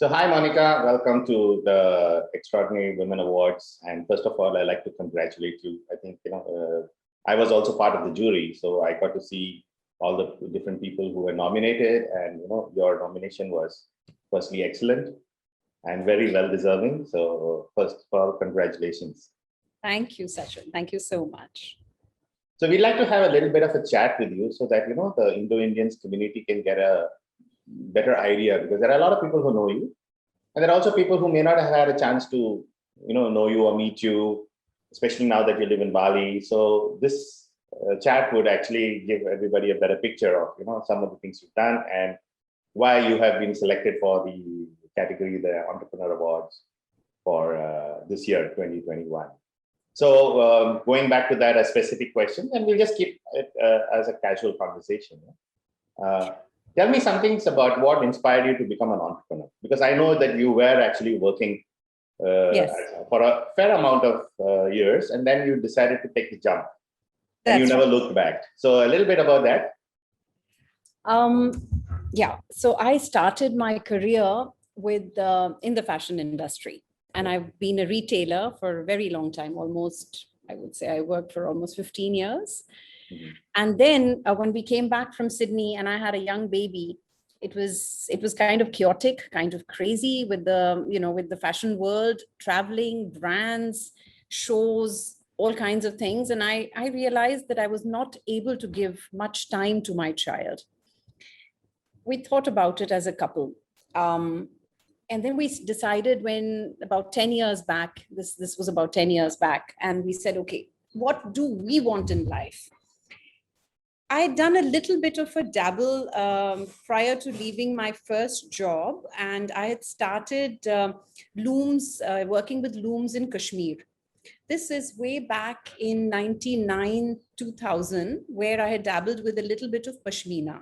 So hi, Monica. Welcome to the Extraordinary Women Awards. And first of all, I'd like to congratulate you. I think, I was also part of the jury, so I got to see all the different people who were nominated, and, your nomination was firstly excellent and very well deserving. So first of all, congratulations. Thank you, Sachin. Thank you so much. So we'd like to have a little bit of a chat with you so that, the Indo-Indians community can get a better idea, because there are a lot of people who know you, and there are also people who may not have had a chance to know you or meet you, especially now that you live in Bali. So this chat would actually give everybody a better picture of some of the things you've done and why you have been selected for the category, the Entrepreneur Awards, for this year 2021. So going back to that, a specific question, and we'll just keep it as a casual conversation. Tell me some things about what inspired you to become an entrepreneur, because I know that you were actually working Yes. for a fair amount of years, and then you decided to take the jump, and you never looked back. So a little bit about that. Yeah. So I started my career with in the fashion industry, and I've been a retailer for a very long time. Almost, I would say, I worked for almost 15 years. Mm-hmm. And then when we came back from Sydney and I had a young baby, it was kind of chaotic, kind of crazy with the fashion world, traveling, brands, shows, all kinds of things. And I realized that I was not able to give much time to my child. We thought about it as a couple. And then we decided, when about 10 years back, this was about 10 years back, and we said, okay, what do we want in life? I had done a little bit of a dabble prior to leaving my first job, and I had started looms, working with looms in Kashmir. This is way back in 99, 2000, where I had dabbled with a little bit of Pashmina.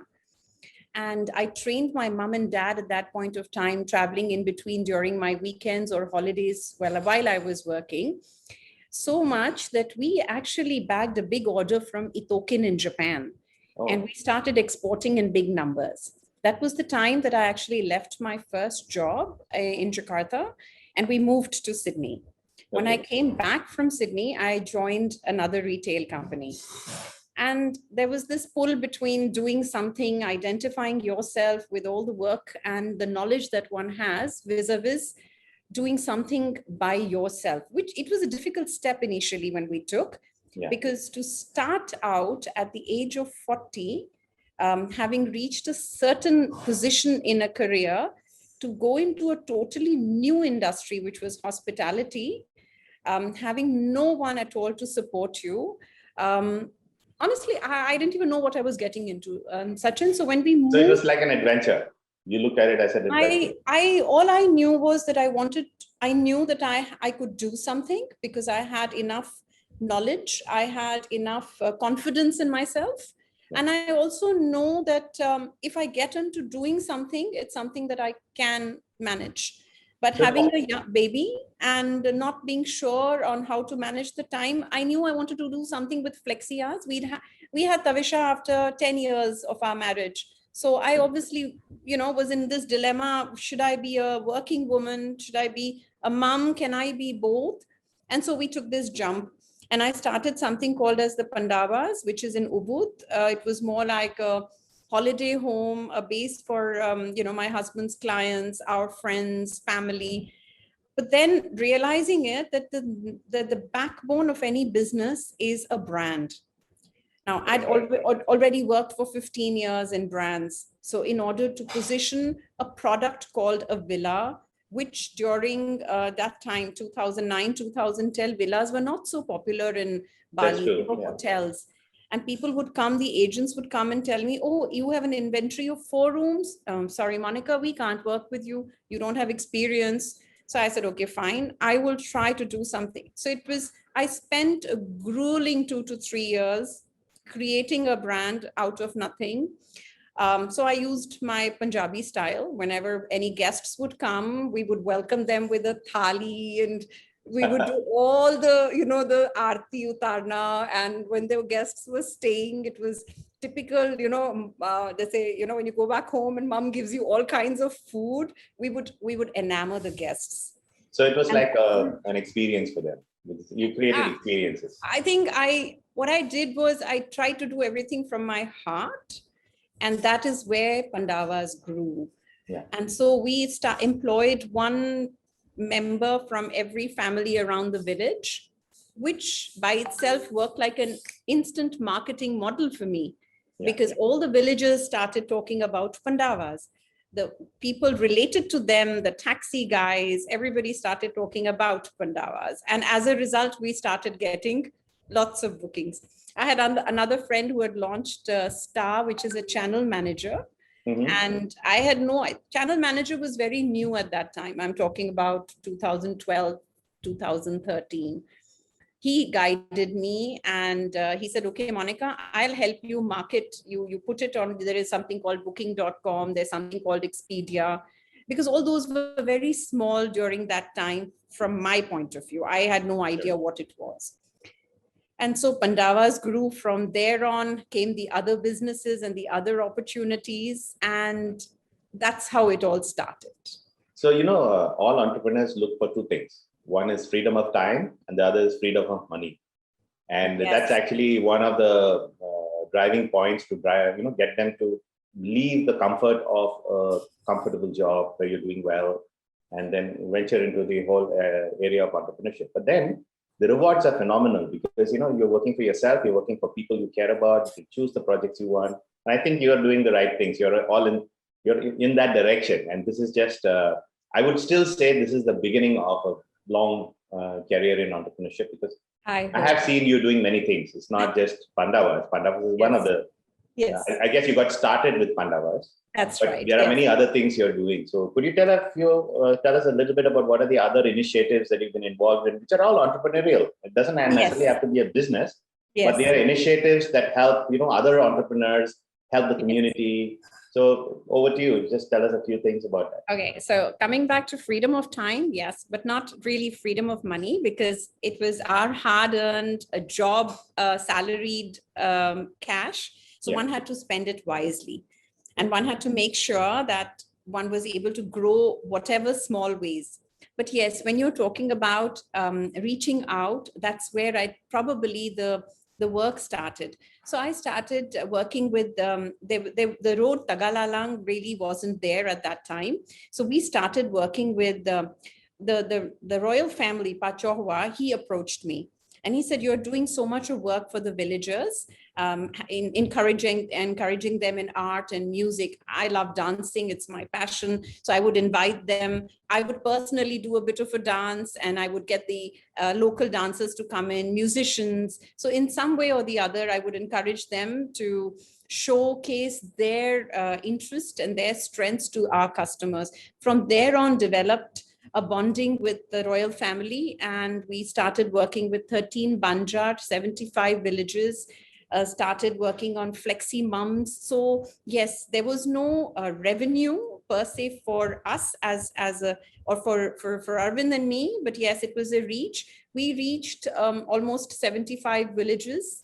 And I trained my mom and dad at that point of time, traveling in between during my weekends or holidays while I was working. So much that we actually bagged a big order from Itokin in Japan. Oh. And we started exporting in big numbers. That was the time that I actually left my first job in Jakarta, and we moved to Sydney. Okay. When I came back from Sydney, I joined another retail company. And there was this pull between doing something, identifying yourself with all the work and the knowledge that one has, vis-a-vis doing something by yourself, which it was a difficult step initially when we took, because to start out at the age of 40, having reached a certain position in a career, to go into a totally new industry, which was hospitality, having no one at all to support you. Honestly, I didn't even know what I was getting into, Sachin. So when we moved, so it was like an adventure. You looked at it as an adventure. All I knew was that I knew that I could do something, because I had enough knowledge. I had enough confidence in myself. Yeah. And I also know that if I get into doing something, it's something that I can manage. But having a young baby and not being sure on how to manage the time, I knew I wanted to do something with flexi hours. We had Tavisha after 10 years of our marriage. So I obviously, was in this dilemma. Should I be a working woman? Should I be a mom? Can I be both? And so we took this jump, and I started something called as the Pandavas, which is in Ubud. It was more like a holiday home, a base for, my husband's clients, our friends, family. But then realizing that the backbone of any business is a brand. Now, I'd already worked for 15 years in brands. So in order to position a product called a villa, which during that time, 2009, 2010, villas were not so popular in Bali. They were hotels. And people would come, the agents would come and tell me, oh, you have an inventory of 4 rooms. Sorry, Monica, we can't work with you. You don't have experience. So I said, okay, fine. I will try to do something. So I spent a grueling 2 to 3 years creating a brand out of nothing. So I used my Punjabi style. Whenever any guests would come, we would welcome them with a thali, and we would do all the, the aarti utarna. And when the guests were staying, it was typical, they say, when you go back home and mom gives you all kinds of food, we would enamor the guests. So it was And like an experience for them. You created experiences. I think what I did was I tried to do everything from my heart, and that is where Pandavas grew. Yeah. And so we employed one member from every family around the village, which by itself worked like an instant marketing model for me, because all the villagers started talking about Pandavas. The people related to them, the taxi guys, everybody started talking about Pandavas. And as a result, we started getting lots of bookings. I had another friend who had launched Star, which is a channel manager. And I had channel manager was very new at that time. I'm talking about 2012, 2013. He guided me and he said, okay, Monica, I'll help you market. You put it on, there is something called booking.com. There's something called Expedia, because all those were very small during that time. From my point of view, I had no idea what it was. And so Pandavas grew. From there on came the other businesses and the other opportunities. And that's how it all started. So, all entrepreneurs look for two things. One is freedom of time and the other is freedom of money. And that's actually one of the driving points to get them to leave the comfort of a comfortable job where you're doing well and then venture into the whole area of entrepreneurship. But then the rewards are phenomenal because, you're working for yourself, you're working for people you care about, you choose the projects you want. And I think you're doing the right things. You're in that direction. And this is just, I would still say this is the beginning of a long career in entrepreneurship, because I have seen you doing many things. It's not just Pandavas. Pandavas is one of the, I guess you got started with Pandavas. That's but right. There are many other things you're doing. So could you tell us a little bit about what are the other initiatives that you've been involved in, which are all entrepreneurial? It doesn't necessarily have to be a business, but they are initiatives that help, other entrepreneurs, help the community. So over to you. Just tell us a few things about that. Okay, so coming back to freedom of time, yes, but not really freedom of money, because it was our hard-earned job, salaried cash. So one had to spend it wisely. And one had to make sure that one was able to grow whatever small ways. But yes, when you're talking about reaching out, that's where probably the work started. So I started working with, the road Tagalalang really wasn't there at that time. So we started working with the royal family, Pachohwa. He approached me. And he said, you're doing so much of work for the villagers, in encouraging them in art and music. I love dancing. It's my passion. So I would invite them. I would personally do a bit of a dance, and I would get the local dancers to come in, musicians. So in some way or the other, I would encourage them to showcase their interest and their strengths to our customers. From there on, developed a bonding with the royal family, and we started working with 13 Banjar, 75 villages, started working on flexi mums. So yes, there was no revenue per se for us or for Arvind and me, but yes, it was a reach. We reached almost 75 villages,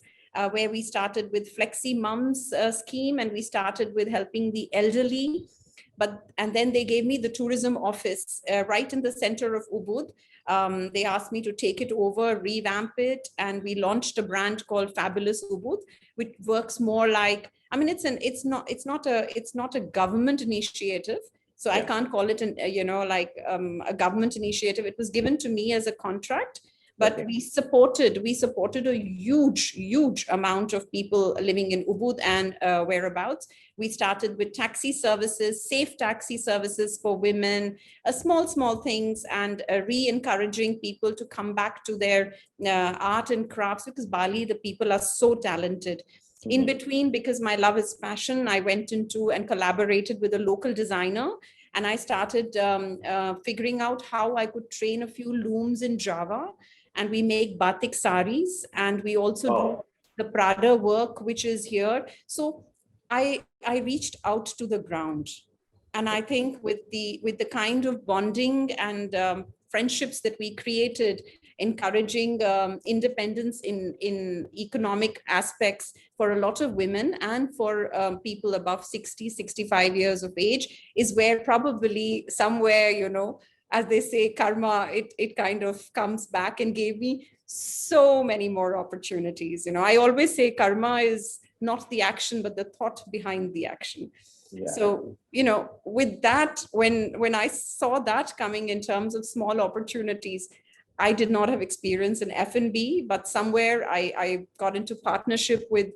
where we started with flexi mums scheme, and we started with helping the elderly. And then they gave me the tourism office right in the center of Ubud. They asked me to take it over, revamp it, and we launched a brand called Fabulous Ubud, which works more like, it's not a government initiative. So I can't call it a government initiative. It was given to me as a contract. But we supported a huge amount of people living in Ubud and whereabouts. We started with taxi services, safe taxi services for women, small things, and re-encouraging people to come back to their art and crafts, because Bali, the people are so talented. In between, because my love is fashion, I went into and collaborated with a local designer. And I started figuring out how I could train a few looms in Java. And we make batik saris, and we also do the Prada work, which is here. So I reached out to the ground. And I think with the kind of bonding and friendships that we created, encouraging independence in economic aspects for a lot of women and for people above 60, 65 years of age is where probably somewhere, as they say, karma, it kind of comes back and gave me so many more opportunities. I always say karma is not the action, but the thought behind the action. Yeah. So, with that, when I saw that coming in terms of small opportunities, I did not have experience in F&B, but somewhere I got into partnership with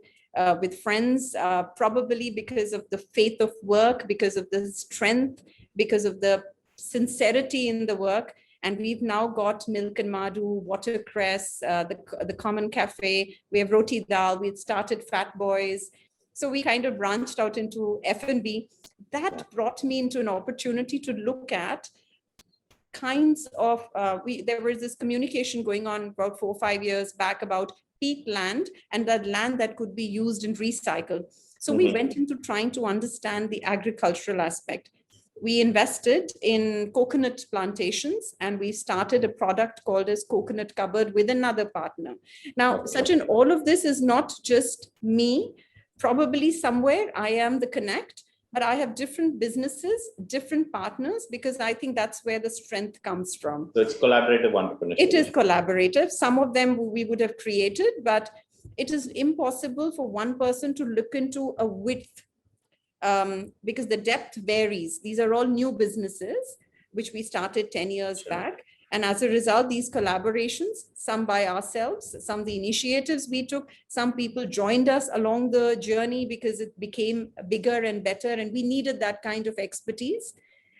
friends, probably because of the faith of work, because of the strength, because of the sincerity in the work. And we've now got Milk and Madhu, Watercress, the Common Cafe. We have Roti Dal. We've started Fat Boys. So we kind of branched out into F&B. That brought me into an opportunity to look at kinds of, there was this communication going on about 4 or 5 years back about peatland and that land that could be used and recycled. So we went into trying to understand the agricultural aspect. We invested in coconut plantations and we started a product called as Coconut Cupboard with another partner. Now, Sachin, all of this is not just me. Probably somewhere I am the connect, but I have different businesses, different partners, because I think that's where the strength comes from. So it's collaborative entrepreneurship. It is collaborative. Some of them we would have created, but it is impossible for one person to look into a width because the depth varies. These are all new businesses, which we started 10 years back. And as a result, these collaborations, some by ourselves, some the initiatives we took, some people joined us along the journey because it became bigger and better. And we needed that kind of expertise.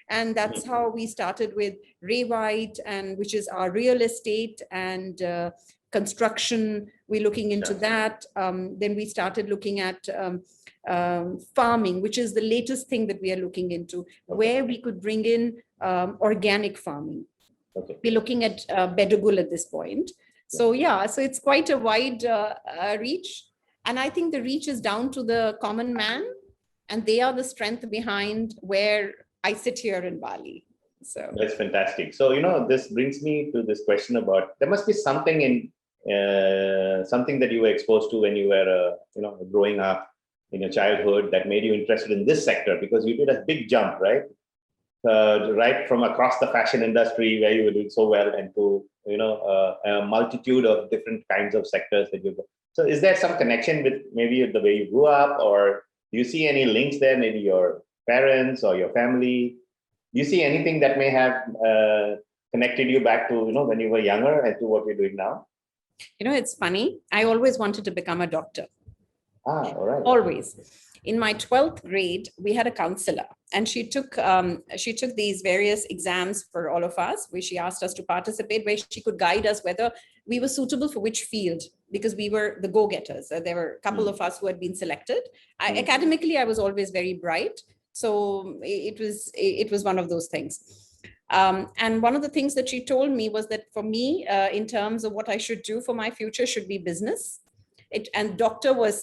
And that's how we started with Ray White, and which is our real estate and construction. We're looking into that. Then we started looking at farming, which is the latest thing that we are looking into, where we could bring in organic farming. We're looking at Bedugul at this point. So so it's quite a wide reach. And I think the reach is down to the common man, and they are the strength behind where I sit here in Bali. So that's fantastic. So, this brings me to this question about, there must be something in something that you were exposed to when you were, growing up in your childhood that made you interested in this sector, because you did a big jump, right? Right from across the fashion industry where you were doing so well and to, a multitude of different kinds of sectors that you go. So is there some connection with maybe the way you grew up, or do you see any links there, maybe your parents or your family? Do you see anything that may have connected you back to, when you were younger and to what you're doing now? It's funny. I always wanted to become a doctor. All right. Always. In my 12th grade, we had a counselor, and she took these various exams for all of us, where she asked us to participate, where she could guide us whether we were suitable for which field, because we were the go-getters. There were a couple of us who had been selected. Academically, I was always very bright. So it was one of those things. And one of the things that she told me was that for me, in terms of what I should do for my future, should be business. And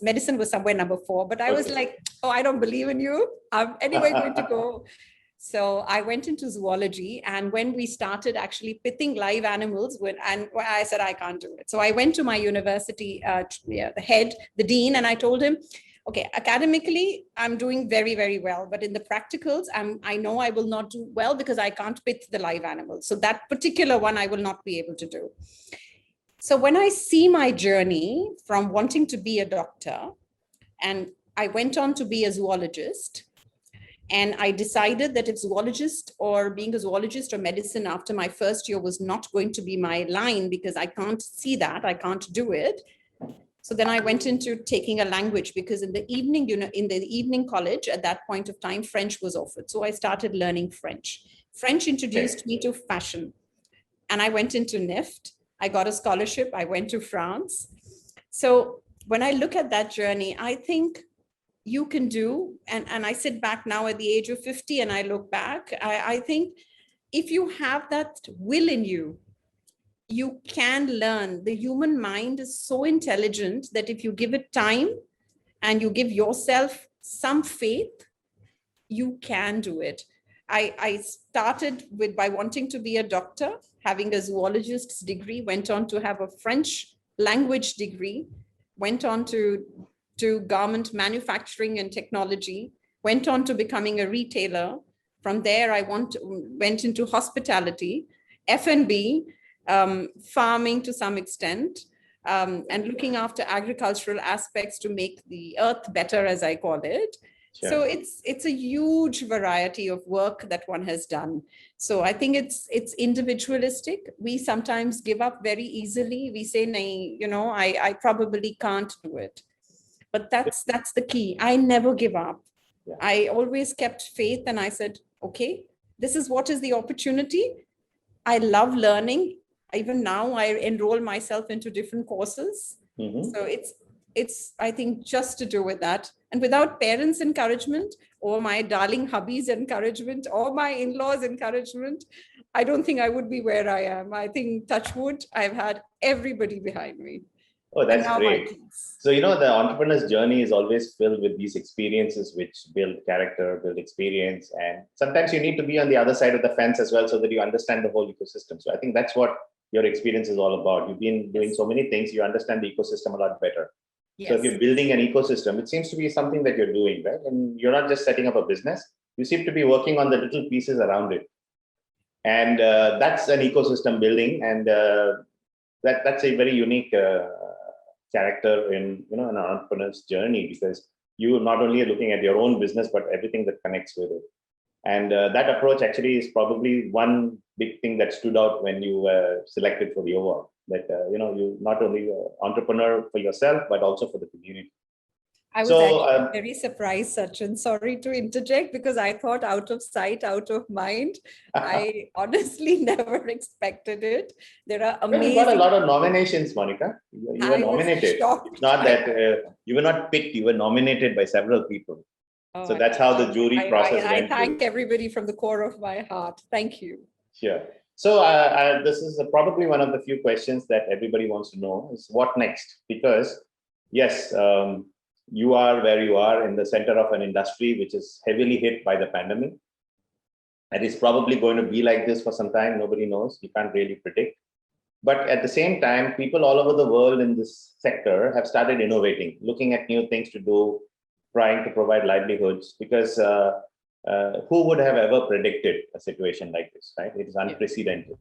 medicine was somewhere number 4, but I was like, oh, I don't believe in you. I'm anyway going to go. So I went into zoology. And when we started actually pithing live animals, I said, I can't do it. So I went to my university, the head, the dean, and I told him, okay, academically, I'm doing very, very well. But in the practicals, I know I will not do well because I can't pith the live animals. So that particular one, I will not be able to do. So when I see my journey from wanting to be a doctor, and I went on to be a zoologist, and I decided that if zoologist or being a zoologist or medicine after my first year was not going to be my line, because I can't see that, I can't do it. So then I went into taking a language, because in the evening, in the evening college at that point of time, French was offered. So I started learning French. French introduced me to fashion, and I went into NIFT. I got a scholarship. I went to France. So when I look at that journey, I think you can do, and I sit back now at the age of 50 and I look back, I think if you have that will in you, you can learn. The human mind is so intelligent that if you give it time and you give yourself some faith, you can do it. I started by wanting to be a doctor, having a zoologist's degree, went on to have a French language degree, went on to garment manufacturing and technology, went on to becoming a retailer. From there, I went into hospitality, F&B, farming to some extent, and looking after agricultural aspects to make the earth better, as I call it. Sure. So it's a huge variety of work that one has done. So I think it's individualistic. We sometimes give up very easily. We say, "Nahin, I probably can't do it." But that's the key. I never give up. Yeah. I always kept faith, and I said, okay, this is what is the opportunity. I love learning. Even now, I enroll myself into different courses. Mm-hmm. So it's I think just to do with that. And without parents' encouragement or my darling hubby's encouragement or my in-laws' encouragement, I don't think I would be where I am. I think, touch wood, I've had everybody behind me. Oh, that's great. So, the entrepreneur's journey is always filled with these experiences which build character, build experience. And sometimes you need to be on the other side of the fence as well so that you understand the whole ecosystem. So I think that's what your experience is all about. You've been doing so many things, you understand the ecosystem a lot better. Yes. So if you're building an ecosystem, it seems to be something that you're doing, right? And you're not just setting up a business, you seem to be working on the little pieces around it. And that's an ecosystem building. And that's a very unique character in an entrepreneur's journey, because you not only are looking at your own business, but everything that connects with it. And that approach actually is probably one big thing that stood out when you were selected for the award. That you not only entrepreneur for yourself, but also for the community. I was actually very surprised, Sachin. Sorry to interject, because I thought out of sight, out of mind. I honestly never expected it. There are amazing. You got a lot of nominations, Monica. You were nominated. Not that you were not picked. You were nominated by several people. Oh, so that's how the jury process went. I thank everybody from the core of my heart. Thank you. Sure. So this is probably one of the few questions that everybody wants to know is what next? Because yes, you are where you are in the center of an industry which is heavily hit by the pandemic. And it's probably going to be like this for some time. Nobody knows. You can't really predict. But at the same time, people all over the world in this sector have started innovating, looking at new things to do, trying to provide livelihoods, because who would have ever predicted a situation like this, right? It is unprecedented.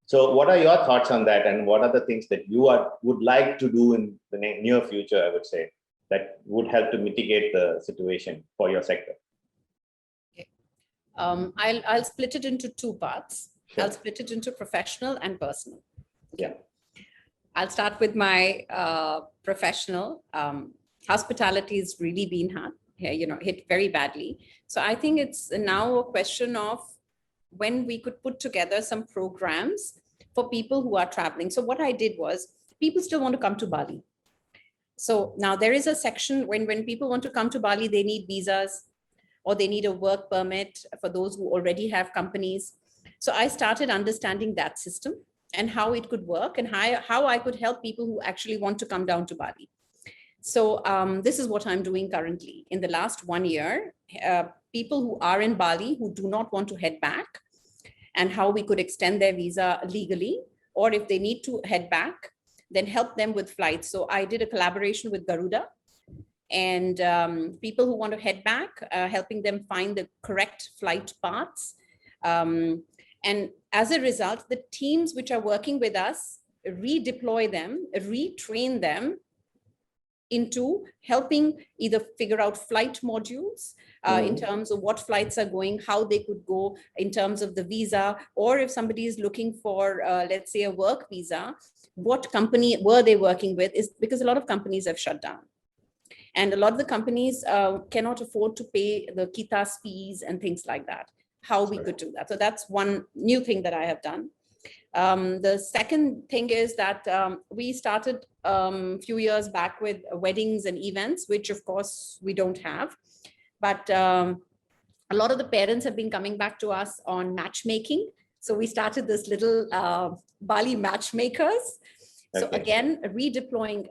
So what are your thoughts on that? And what are the things that you would like to do in the near future, I would say, that would help to mitigate the situation for your sector? Okay. I'll split it into two parts. Sure. I'll split it into professional and personal. Okay. Yeah. I'll start with my professional. Hospitality has really been hit very badly. So I think it's now a question of when we could put together some programs for people who are traveling. So what I did was, people still want to come to Bali. So now there is a section when people want to come to Bali, they need visas or they need a work permit for those who already have companies. So I started understanding that system and how it could work and how I could help people who actually want to come down to Bali. So this is what I'm doing currently. In the last 1 year, people who are in Bali who do not want to head back, and how we could extend their visa legally, or if they need to head back, then help them with flights. So I did a collaboration with Garuda, and people who want to head back, helping them find the correct flight paths. And as a result, the teams which are working with us, redeploy them, retrain them into helping either figure out flight modules in terms of what flights are going, how they could go in terms of the visa, or if somebody is looking for, let's say, a work visa, what company were they working with, is because a lot of companies have shut down. And a lot of the companies cannot afford to pay the KITAS fees and things like that, how we could do that. So that's one new thing that I have done. The second thing is that we started a few years back with weddings and events, which of course we don't have. But a lot of the parents have been coming back to us on matchmaking. So we started this little Bali matchmakers. Okay. So again, redeploying,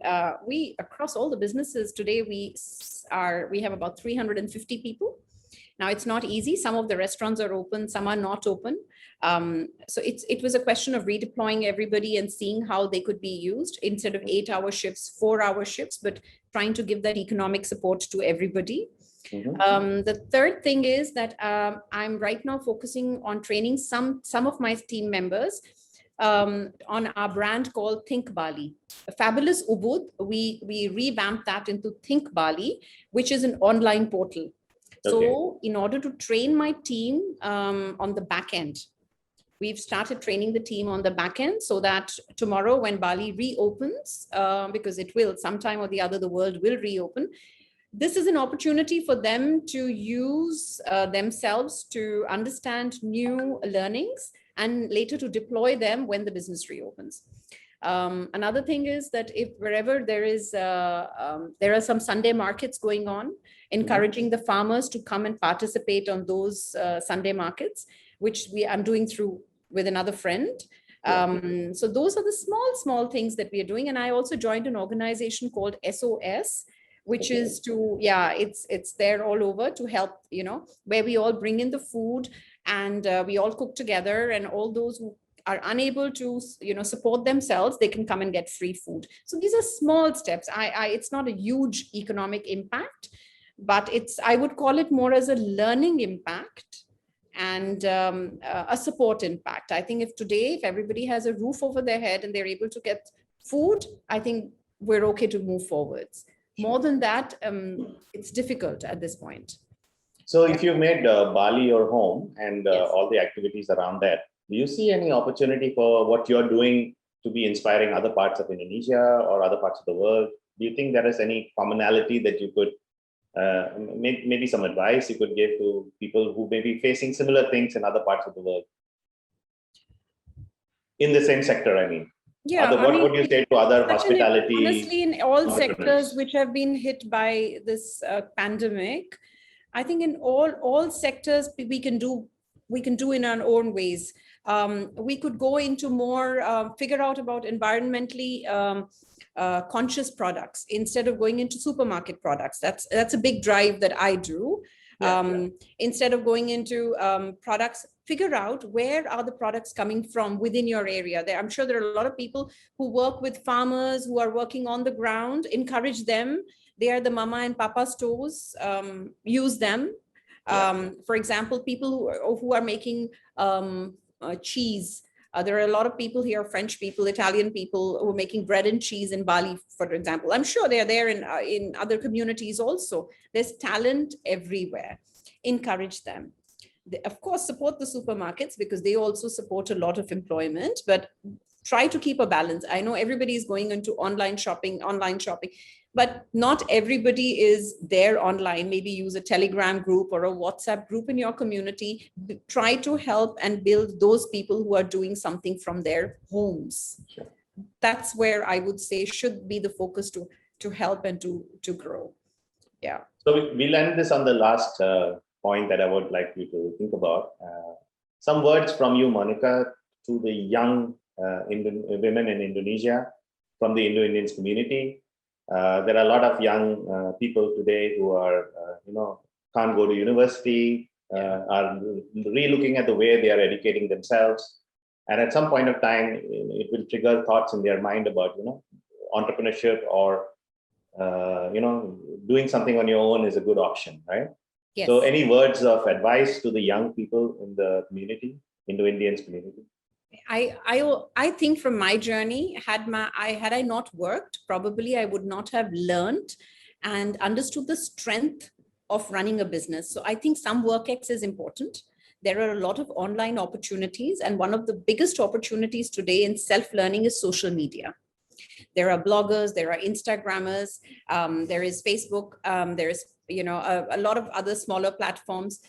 we across all the businesses today, we have about 350 people. Now, it's not easy. Some of the restaurants are open, some are not open. So it was a question of redeploying everybody and seeing how they could be used instead of 8-hour shifts, 4-hour shifts, but trying to give that economic support to everybody. The third thing is that I'm right now focusing on training some of my team members on our brand called Think Bali. A fabulous Ubud, we revamped that into Think Bali, which is an online portal. So in order to train my team on the back end, we've started training the team on the back end so that tomorrow when Bali reopens, because it will sometime or the other, the world will reopen. This is an opportunity for them to use themselves to understand new learnings and later to deploy them when the business reopens. Another thing is that if wherever there are some Sunday markets going on, encouraging the farmers to come and participate on those Sunday markets, which I'm doing with another friend. So those are the small things that we are doing. And I also joined an organization called SOS, which is it's there all over to help, where we all bring in the food and we all cook together, and all those who are unable to, support themselves, they can come and get free food. So these are small steps. It's not a huge economic impact, but I would call it more as a learning impact and a support impact. I think if everybody has a roof over their head and they're able to get food, I think we're okay to move forwards. More than that, it's difficult at this point. So if you made Bali your home and all the activities around that, do you see any opportunity for what you're doing to be inspiring other parts of Indonesia or other parts of the world? Do you think there is any commonality that you could, maybe some advice you could give to people who may be facing similar things in other parts of the world? In the same sector, I mean. Yeah, what would you say to other hospitality? Honestly, in all sectors which have been hit by this pandemic, I think in all sectors we can do in our own ways. We could go into more, figure out about environmentally conscious products instead of going into supermarket products. That's a big drive that I do. Instead of going into products, figure out where are the products coming from within your area. I'm sure there are a lot of people who work with farmers who are working on the ground. Encourage them. They are the mama and papa stores. Use them. For example, people who are making cheese. There are a lot of people here, French people, Italian people, who are making bread and cheese in Bali, for example. I'm sure they're there in other communities also. There's talent everywhere. Encourage them. Of course, support the supermarkets because they also support a lot of employment, but try to keep a balance. I know everybody is going into online shopping, but not everybody is there online. Maybe use a Telegram group or a WhatsApp group in your community. Try to help and build those people who are doing something from their homes. Sure. That's where I would say should be the focus to help and to grow. Yeah. So we'll end this on the last point that I would like you to think about. Some words from you, Monica, to the young women in Indonesia from the Indo-Indians community. There are a lot of young people today who are, can't go to university, are re-looking at the way they are educating themselves. And at some point of time, it will trigger thoughts in their mind about, entrepreneurship or, doing something on your own is a good option, right? Yes. So any words of advice to the young people in the community, Indo-Indians community? I think from my journey, had I not worked, probably I would not have learned and understood the strength of running a business. So I think some work X is important. There are a lot of online opportunities, and one of the biggest opportunities today in self-learning is social media. There are bloggers, there are Instagrammers, there is Facebook, there is a lot of other smaller platforms.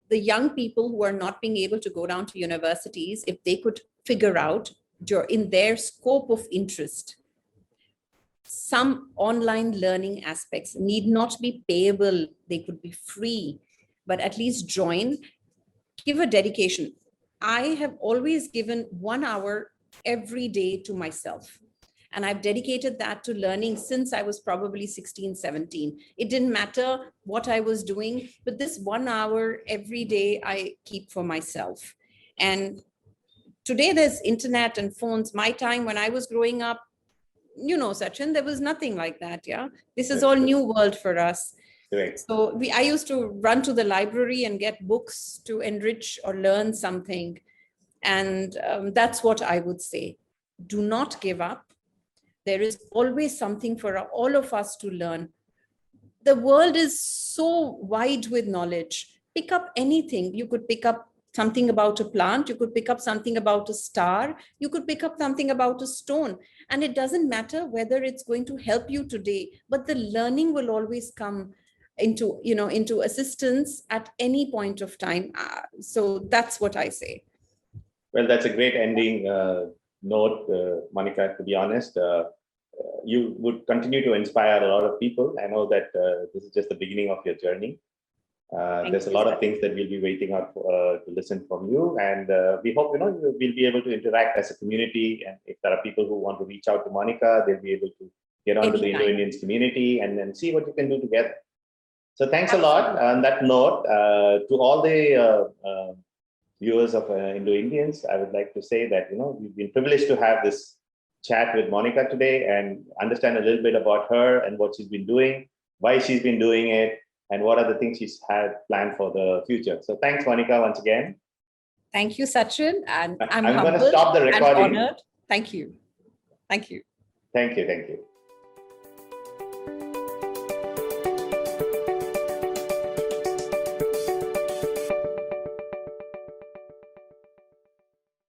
The young people who are not being able to go down to universities, if they could figure out in their scope of interest, some online learning aspects need not be payable. They could be free, but at least join, give a dedication. I have always given 1 hour every day to myself. And I've dedicated that to learning since I was probably 16, 17. It didn't matter what I was doing, but this 1 hour every day I keep for myself. And today there's internet and phones. My time when I was growing up, Sachin, there was nothing like that. Yeah. This is all new world for us. Correct. So I used to run to the library and get books to enrich or learn something. And that's what I would say. Do not give up. There is always something for all of us to learn. The world is so wide with knowledge. Pick up anything. You could pick up something about a plant. You could pick up something about a star. You could pick up something about a stone. And it doesn't matter whether it's going to help you today, but the learning will always come into assistance at any point of time. So that's what I say. Well, that's a great ending note, Monica, to be honest. You would continue to inspire a lot of people. I know that this is just the beginning of your journey. There's a lot of things that we'll be waiting out to listen from you. And we hope, we'll be able to interact as a community. And if there are people who want to reach out to Monica, they'll be able to get onto the Indo-Indians community and then see what you can do together. So thanks a lot. On that note, to all the viewers of Indo-Indians, I would like to say that, we've been privileged to have this chat with Monica today and understand a little bit about her and what she's been doing, why she's been doing it, and what are the things she's had planned for the future. So thanks, Monica, once again. Thank you, Sachin. And I'm going to stop the recording. And honored. Thank you. Thank you. Thank you. Thank you.